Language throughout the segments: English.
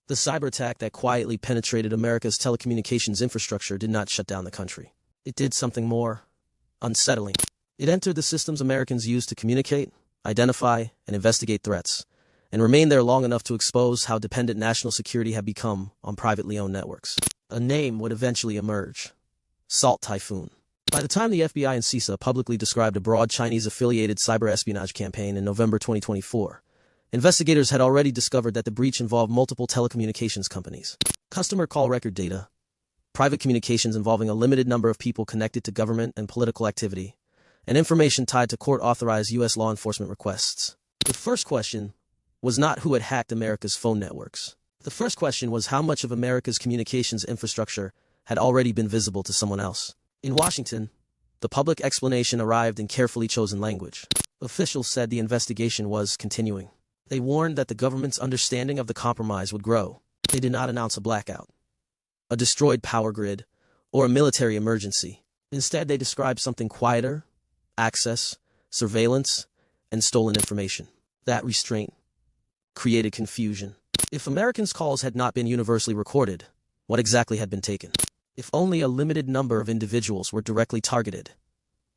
The cyberattack that quietly penetrated America's telecommunications infrastructure did not shut down the country. It did something more unsettling. It entered the systems Americans use to communicate, identify, and investigate threats, and remained there long enough to expose how dependent national security had become on privately owned networks. A name would eventually emerge: Salt Typhoon. By the time the FBI and CISA publicly described a broad Chinese-affiliated cyber-espionage campaign in November 2024, investigators had already discovered that the breach involved multiple telecommunications companies, customer call record data, private communications involving a limited number of people connected to government and political activity, and information tied to court-authorized U.S. law enforcement requests. The first question was not who had hacked America's phone networks. The first question was how much of America's communications infrastructure had already been visible to someone else. In Washington, the public explanation arrived in carefully chosen language. Officials said the investigation was continuing. They warned that the government's understanding of the compromise would grow. They did not announce a blackout, a destroyed power grid, or a military emergency. Instead, they described something quieter: access, surveillance, and stolen information. That restraint created confusion. If Americans' calls had not been universally recorded, what exactly had been taken? If only a limited number of individuals were directly targeted,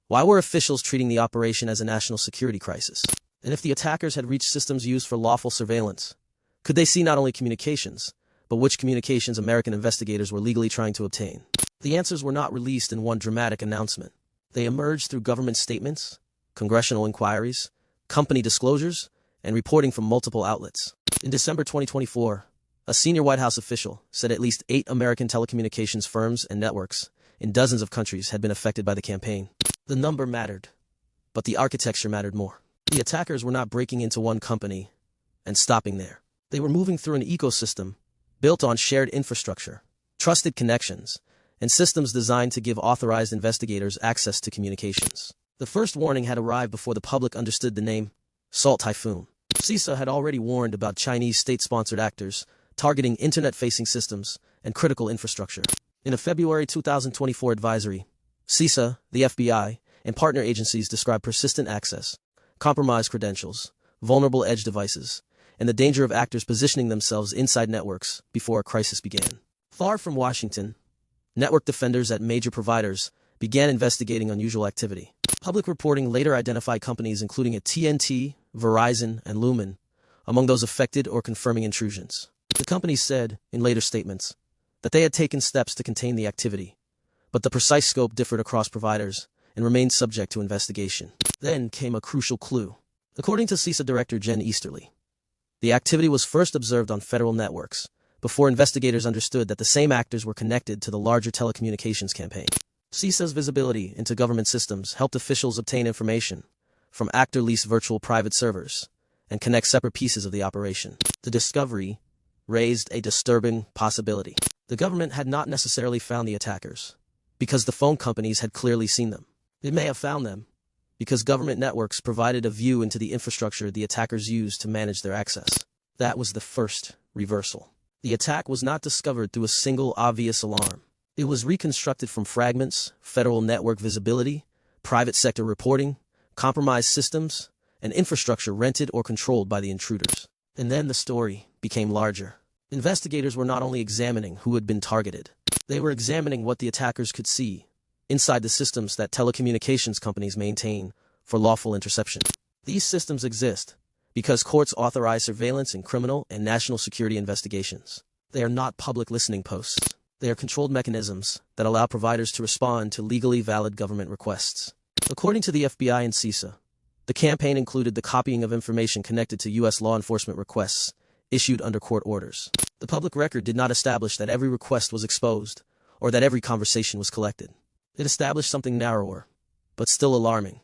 why were officials treating the operation as a national security crisis? And if the attackers had reached systems used for lawful surveillance, could they see not only communications, but which communications American investigators were legally trying to obtain? The answers were not released in one dramatic announcement. They emerged through government statements, congressional inquiries, company disclosures, and reporting from multiple outlets. In December 2024, a senior White House official said at least 8 American telecommunications firms and networks in dozens of countries had been affected by the campaign. The number mattered, but the architecture mattered more. The attackers were not breaking into one company and stopping there. They were moving through an ecosystem built on shared infrastructure, trusted connections, and systems designed to give authorized investigators access to communications. The first warning had arrived before the public understood the name: Salt Typhoon. CISA had already warned about Chinese state-sponsored actors targeting internet-facing systems and critical infrastructure. In a February 2024 advisory, CISA, the FBI, and partner agencies described persistent access, compromised credentials, vulnerable edge devices, and the danger of actors positioning themselves inside networks before a crisis began. Far from Washington, network defenders at major providers began investigating unusual activity. Public reporting later identified companies including AT&T, Verizon, and Lumen among those affected or confirming intrusions. The companies said, in later statements, that they had taken steps to contain the activity, but the precise scope differed across providers and remained subject to investigation. Then came a crucial clue. According to CISA Director Jen Easterly, the activity was first observed on federal networks, before investigators understood that the same actors were connected to the larger telecommunications campaign. CISA's visibility into government systems helped officials obtain information from actor-leased virtual private servers and connect separate pieces of the operation. The discovery raised a disturbing possibility. The government had not necessarily found the attackers, because the phone companies had clearly seen them. It may have found them because government networks provided a view into the infrastructure the attackers used to manage their access. That was the first reversal. The attack was not discovered through a single obvious alarm. It was reconstructed from fragments: federal network visibility, private sector reporting, compromised systems, and infrastructure rented or controlled by the intruders. And then the story became larger. Investigators were not only examining who had been targeted, they were examining what the attackers could see inside the systems that telecommunications companies maintain for lawful interception. These systems exist because courts authorize surveillance in criminal and national security investigations. They are not public listening posts. They are controlled mechanisms that allow providers to respond to legally valid government requests. According to the FBI and CISA, the campaign included the copying of information connected to U.S. law enforcement requests issued under court orders. The public record did not establish that every request was exposed or that every conversation was collected. It established something narrower, but still alarming.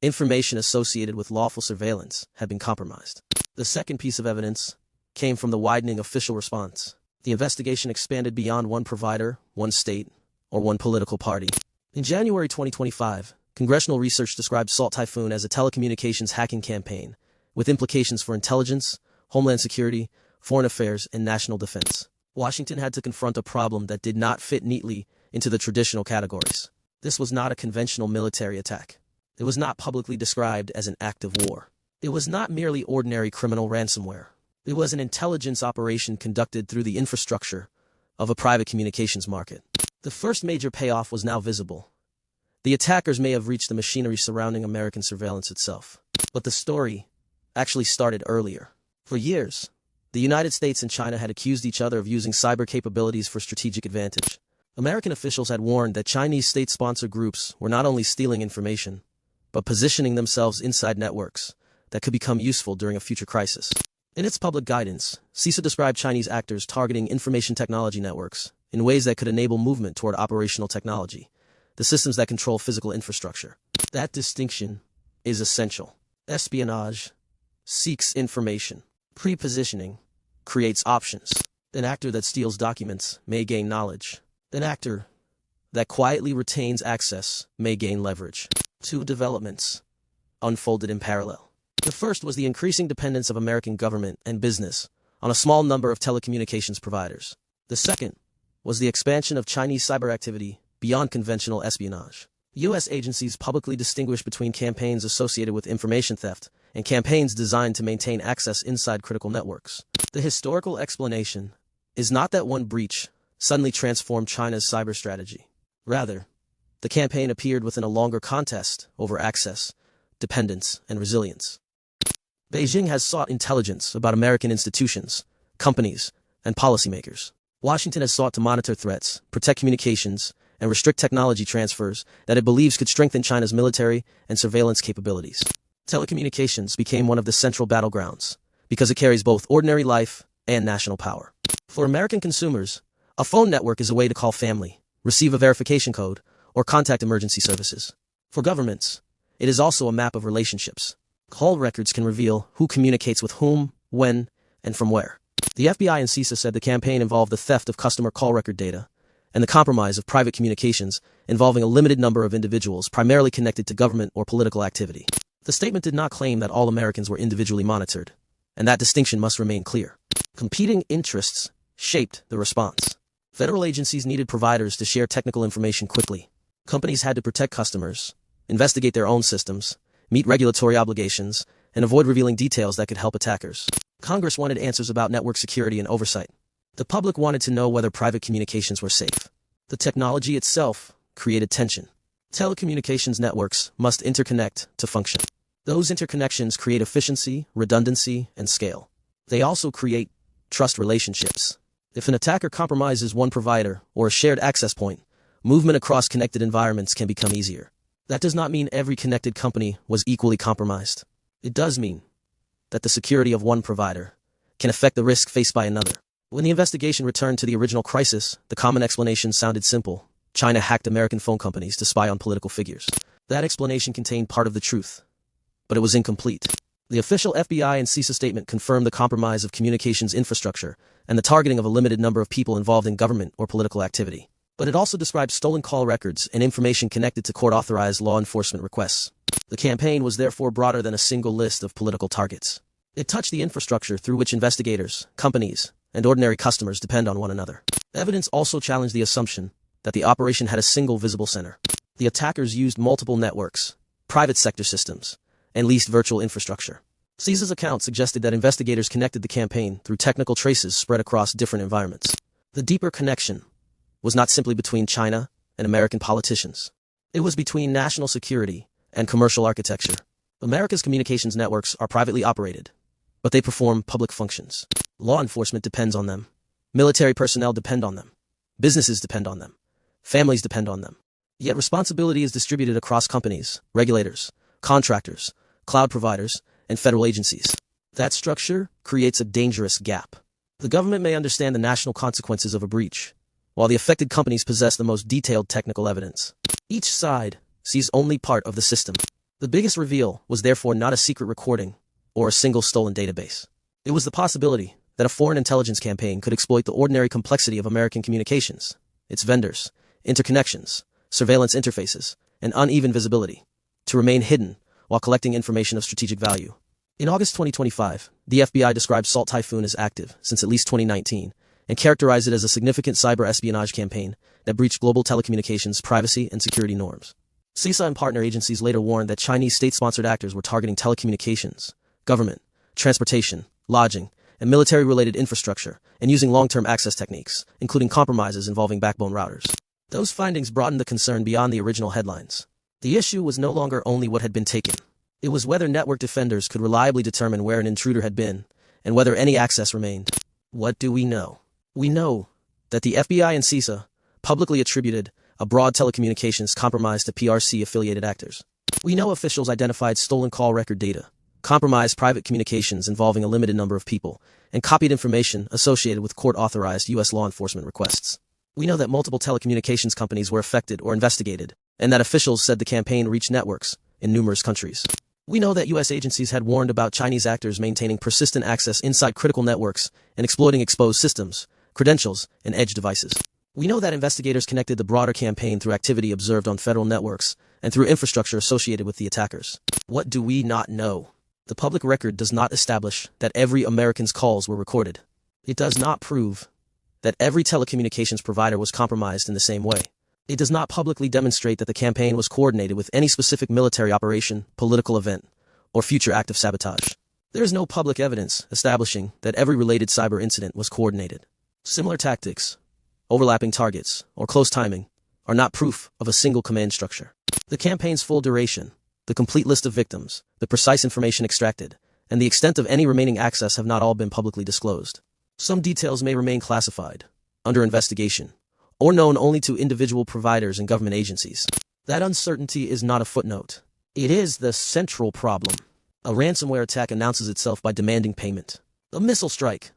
Information associated with lawful surveillance had been compromised. The second piece of evidence came from the widening official response. The investigation expanded beyond one provider, one state, or one political party. In January 2025, congressional research described Salt Typhoon as a telecommunications hacking campaign with implications for intelligence, homeland security, foreign affairs, and national defense. Washington had to confront a problem that did not fit neatly into the traditional categories. This was not a conventional military attack. It was not publicly described as an act of war. It was not merely ordinary criminal ransomware. It was an intelligence operation conducted through the infrastructure of a private communications market. The first major payoff was now visible. The attackers may have reached the machinery surrounding American surveillance itself. But the story actually started earlier. For years, the United States and China had accused each other of using cyber capabilities for strategic advantage. American officials had warned that Chinese state-sponsored groups were not only stealing information, but positioning themselves inside networks that could become useful during a future crisis. In its public guidance, CISA described Chinese actors targeting information technology networks in ways that could enable movement toward operational technology, the systems that control physical infrastructure. That distinction is essential. Espionage seeks information. Pre-positioning creates options. An actor that steals documents may gain knowledge. An actor that quietly retains access may gain leverage. Two developments unfolded in parallel. The first was the increasing dependence of American government and business on a small number of telecommunications providers. The second was the expansion of Chinese cyber activity beyond conventional espionage. U.S. agencies publicly distinguish between campaigns associated with information theft and campaigns designed to maintain access inside critical networks. The historical explanation is not that one breach suddenly transformed China's cyber strategy. Rather, the campaign appeared within a longer contest over access, dependence, and resilience. Beijing has sought intelligence about American institutions, companies, and policymakers. Washington has sought to monitor threats, protect communications, and restrict technology transfers that it believes could strengthen China's military and surveillance capabilities. Telecommunications became one of the central battlegrounds because it carries both ordinary life and national power. For American consumers, a phone network is a way to call family, receive a verification code, or contact emergency services. For governments, it is also a map of relationships. Call records can reveal who communicates with whom, when, and from where. The FBI and CISA said the campaign involved the theft of customer call record data and the compromise of private communications involving a limited number of individuals primarily connected to government or political activity. The statement did not claim that all Americans were individually monitored, and that distinction must remain clear. Competing interests shaped the response. Federal agencies needed providers to share technical information quickly. Companies had to protect customers, investigate their own systems, meet regulatory obligations, and avoid revealing details that could help attackers. Congress wanted answers about network security and oversight. The public wanted to know whether private communications were safe. The technology itself created tension. Telecommunications networks must interconnect to function. Those interconnections create efficiency, redundancy, and scale. They also create trust relationships. If an attacker compromises one provider or a shared access point, movement across connected environments can become easier. That does not mean every connected company was equally compromised. It does mean that the security of one provider can affect the risk faced by another. When the investigation returned to the original crisis, the common explanation sounded simple. China hacked American phone companies to spy on political figures. That explanation contained part of the truth, but it was incomplete. The official FBI and CISA statement confirmed the compromise of communications infrastructure and the targeting of a limited number of people involved in government or political activity. But it also described stolen call records and information connected to court-authorized law enforcement requests. The campaign was therefore broader than a single list of political targets. It touched the infrastructure through which investigators, companies, and ordinary customers depend on one another. Evidence also challenged the assumption that the operation had a single visible center. The attackers used multiple networks, private sector systems, and leased virtual infrastructure. CISA's account suggested that investigators connected the campaign through technical traces spread across different environments. The deeper connection was not simply between China and American politicians. It was between national security and commercial architecture. America's communications networks are privately operated, but they perform public functions. Law enforcement depends on them. Military personnel depend on them. Businesses depend on them. Families depend on them. Yet responsibility is distributed across companies, regulators, contractors, cloud providers, and federal agencies. That structure creates a dangerous gap. The government may understand the national consequences of a breach, while the affected companies possess the most detailed technical evidence. Each side sees only part of the system. The biggest reveal was therefore not a secret recording or a single stolen database. It was the possibility that a foreign intelligence campaign could exploit the ordinary complexity of American communications, its vendors, interconnections, surveillance interfaces, and uneven visibility, to remain hidden while collecting information of strategic value. In August 2025, the FBI described Salt Typhoon as active since at least 2019 and characterized it as a significant cyber-espionage campaign that breached global telecommunications privacy and security norms. CISA and partner agencies later warned that Chinese state-sponsored actors were targeting telecommunications, government, transportation, lodging, and military-related infrastructure, and using long-term access techniques, including compromises involving backbone routers. Those findings broadened the concern beyond the original headlines. The issue was no longer only what had been taken. It was whether network defenders could reliably determine where an intruder had been, and whether any access remained. What do we know? We know that the FBI and CISA publicly attributed a broad telecommunications compromise to PRC-affiliated actors. We know officials identified stolen call record data, compromised private communications involving a limited number of people, and copied information associated with court-authorized U.S. law enforcement requests. We know that multiple telecommunications companies were affected or investigated, and that officials said the campaign reached networks in numerous countries. We know that U.S. agencies had warned about Chinese actors maintaining persistent access inside critical networks and exploiting exposed systems, credentials, and edge devices. We know that investigators connected the broader campaign through activity observed on federal networks and through infrastructure associated with the attackers. What do we not know? The public record does not establish that every American's calls were recorded. It does not prove that every telecommunications provider was compromised in the same way. It does not publicly demonstrate that the campaign was coordinated with any specific military operation, political event, or future act of sabotage. There is no public evidence establishing that every related cyber incident was coordinated. Similar tactics, overlapping targets, or close timing are not proof of a single command structure. The campaign's full duration, the complete list of victims, the precise information extracted, and the extent of any remaining access have not all been publicly disclosed. Some details may remain classified, under investigation, or known only to individual providers and government agencies. That uncertainty is not a footnote. It is the central problem. A ransomware attack announces itself by demanding payment. A missile strike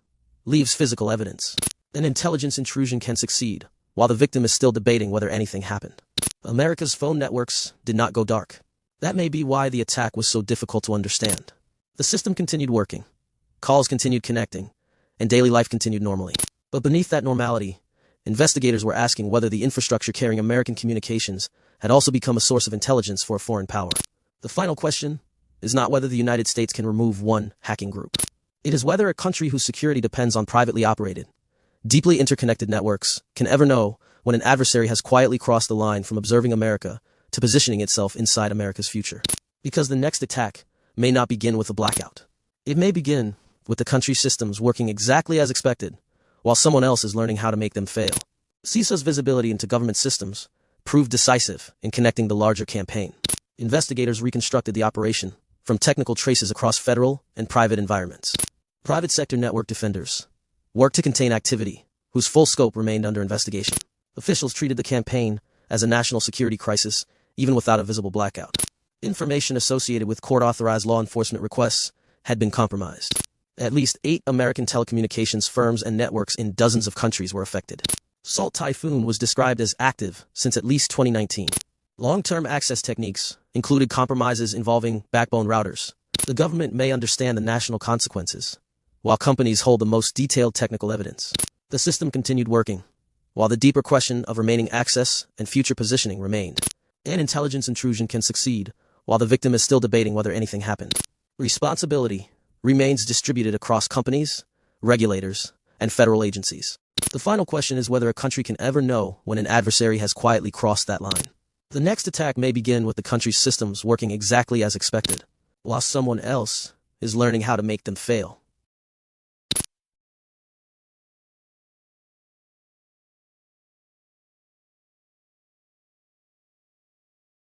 leaves physical evidence. An intelligence intrusion can succeed, while the victim is still debating whether anything happened. America's phone networks did not go dark. That may be why the attack was so difficult to understand. The system continued working, calls continued connecting, and daily life continued normally. But beneath that normality, investigators were asking whether the infrastructure carrying American communications had also become a source of intelligence for a foreign power. The final question is not whether the United States can remove one hacking group. It is whether a country whose security depends on privately operated, deeply interconnected networks can ever know when an adversary has quietly crossed the line from observing America to positioning itself inside America's future. Because the next attack may not begin with a blackout. It may begin with the country's systems working exactly as expected, while someone else is learning how to make them fail. CISA's visibility into government systems proved decisive in connecting the larger campaign. Investigators reconstructed the operation from technical traces across federal and private environments. Private sector network defenders worked to contain activity whose full scope remained under investigation. Officials treated the campaign as a national security crisis, even without a visible blackout. Information associated with court-authorized law enforcement requests had been compromised. At least 8 American telecommunications firms and networks in dozens of countries were affected. Salt Typhoon was described as active since at least 2019. Long-term access techniques included compromises involving backbone routers. The government may understand the national consequences, while companies hold the most detailed technical evidence. The system continued working, while the deeper question of remaining access and future positioning remained. An intelligence intrusion can succeed, while the victim is still debating whether anything happened. Responsibility remains distributed across companies, regulators, and federal agencies. The final question is whether a country can ever know when an adversary has quietly crossed that line. The next attack may begin with the country's systems working exactly as expected, while someone else is learning how to make them fail.